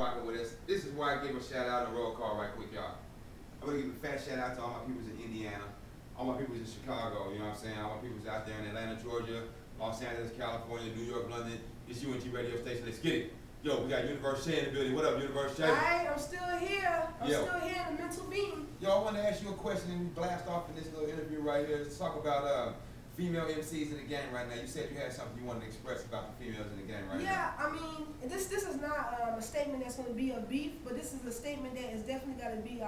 rocking with us. This is why I give a shout out and a roll call right quick, y'all. I'm gonna give a fat shout out to all my peoples in Indiana, all my peoples in Chicago, you know what I'm saying? All my peoples out there in Atlanta, Georgia, Los Angeles, California, New York, London. It's U.N.G Radio Station. Let's get it. Yo, we got UNIVERSHA in the building. What up, UNIVERSHA? Alright, I'm still here. I'm still here in the mental being. Yo, I want to ask you a question and we blast off in this little interview right here. Let's talk about female MCs in the game right now. You said you had something you wanted to express about the females in the game right now. Yeah, I mean, this is not a statement that's going to be a beef, but this is a statement that is definitely got to be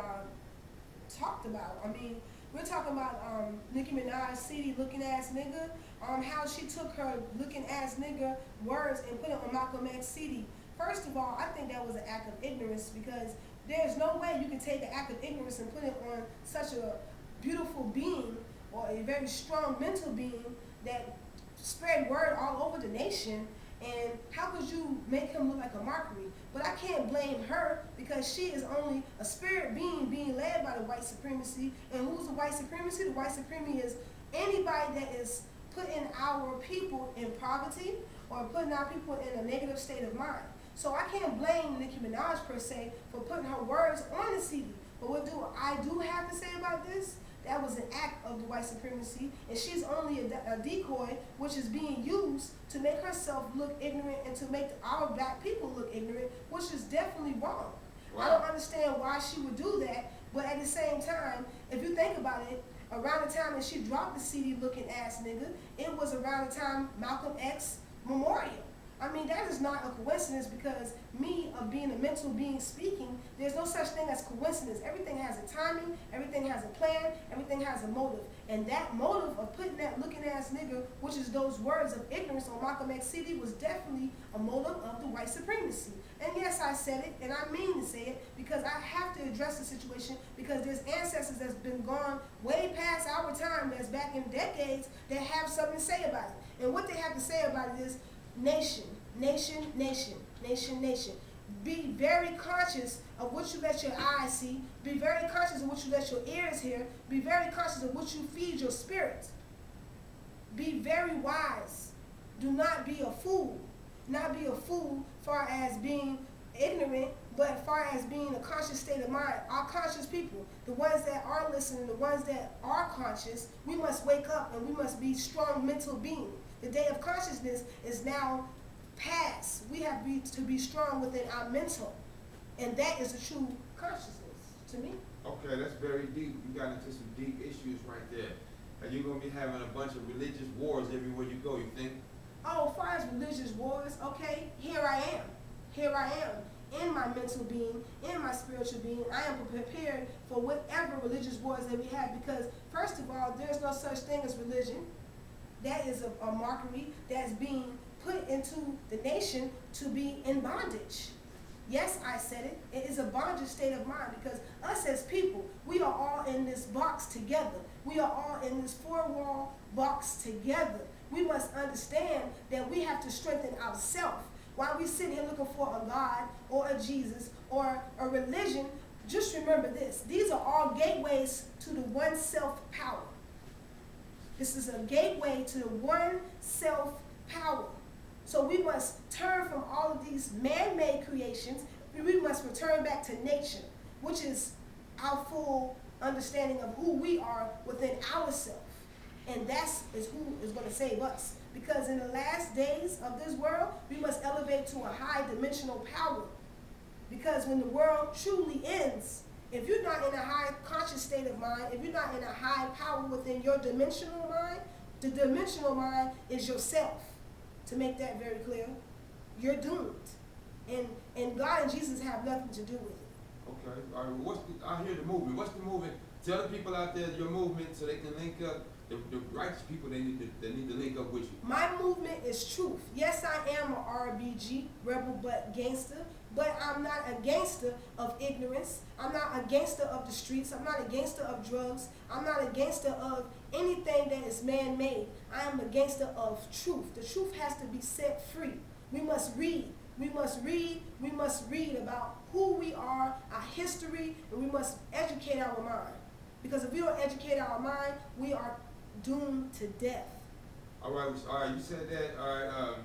talked about. I mean, we're talking about Nicki Minaj, CD looking ass nigga, how she took her looking ass nigga words and put it on Malcolm X CD. First of all, I think that was an act of ignorance because there's no way you can take an act of ignorance and put it on such a beautiful being or a very strong mental being that spread word all over the nation. And how could you make him look like a mockery? But I can't blame her because she is only a spirit being led by the white supremacy. And who's the white supremacy? The white supremacy is anybody that is putting our people in poverty or putting our people in a negative state of mind. So I can't blame Nicki Minaj per se for putting her words on the CD. But what do I have to say about this? That was an act of the white supremacy, and she's only a decoy, which is being used to make herself look ignorant and to make our black people look ignorant, which is definitely wrong. Wow. I don't understand why she would do that, but at the same time, if you think about it, around the time that she dropped the CD looking ass nigga, it was around the time Malcolm X Memorial. I mean, that is not a coincidence because me, of being a mental being speaking, there's no such thing as coincidence. Everything has a timing, everything has a plan, everything has a motive. And that motive of putting that looking ass nigga, which is those words of ignorance on Malcolm X CD, was definitely a motive of the white supremacy. And yes, I said it, and I mean to say it, because I have to address the situation because there's ancestors that's been gone way past our time, that's back in decades, that have something to say about it. And what they have to say about it is, nation, nation, nation, nation, nation. Be very conscious of what you let your eyes see. Be very conscious of what you let your ears hear. Be very conscious of what you feed your spirit. Be very wise. Do not be a fool. Not be a fool far as being ignorant, but far as being a conscious state of mind. Our conscious people, the ones that are listening, the ones that are conscious, we must wake up and we must be strong mental beings. The day of consciousness is now past. We have to be strong within our mental. And that is the true consciousness to me. Okay, that's very deep. You got into some deep issues right there. Are you going to be having a bunch of religious wars everywhere you go, you think? Oh, as far as religious wars, okay, here I am. Here I am. In my mental being, in my spiritual being, I am prepared for whatever religious wars that we have because, first of all, there's no such thing as religion. That is a mockery that's being put into the nation to be in bondage. Yes, I said it. It is a bondage state of mind because us as people, we are all in this box together. We are all in this four-wall box together. We must understand that we have to strengthen ourselves. While we sit here looking for a God or a Jesus or a religion, just remember this. These are all gateways to the one self-power. This is a gateway to the one self-power. So we must turn from all of these man-made creations. We must return back to nature, which is our full understanding of who we are within ourselves. And that is who is going to save us. Because in the last days of this world, we must elevate to a high dimensional power. Because when the world truly ends, if you're not in a high conscious state of mind, if you're not in a high power within your dimensional mind, the dimensional mind is yourself. To make that very clear, you're doomed. And God and Jesus have nothing to do with it. Okay. All right. I hear the movement. What's the movement? Tell the people out there your movement so they can link up. The righteous people, they need to link up with you. My movement is truth. Yes, I am a RBG, rebel but gangster, but I'm not a gangster of ignorance. I'm not a gangster of the streets. I'm not a gangster of drugs. I'm not a gangster of anything that is man-made. I am a gangster of truth. The truth has to be set free. We must read. We must read. We must read about who we are, our history, and we must educate our mind. Because if we don't educate our mind, we are doomed to death. All right. You said that. All right.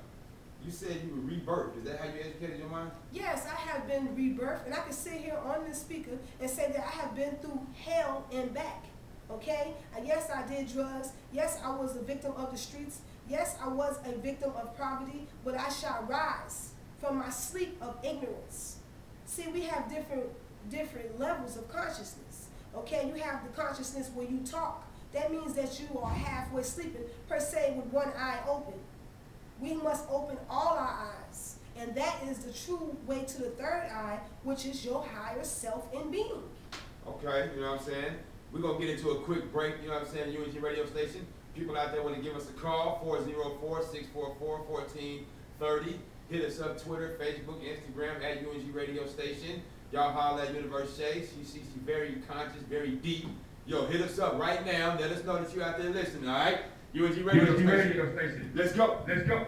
You said you were rebirthed. Is that how you educated your mind? Yes, I have been rebirthed, and I can sit here on this speaker and say that I have been through hell and back. Okay? Yes, I did drugs. Yes, I was a victim of the streets. Yes, I was a victim of poverty, but I shall rise from my sleep of ignorance. See, we have different levels of consciousness. Okay? You have the consciousness where you talk. That means that you are halfway sleeping, per se, with one eye open. We must open all our eyes. And that is the true way to the third eye, which is your higher self and being. Okay, you know what I'm saying? We're going to get into a quick break, you know what I'm saying, UNG Radio Station. People out there want to give us a call, 404-644-1430. Hit us up, Twitter, Facebook, Instagram, at UNG Radio Station. Y'all holler at UNIVERSHA. She's very conscious, very deep. Yo, hit us up right now. Let us know that you're out there listening, all right? UNG Radio Station. Radio Station. Let's go. Let's go.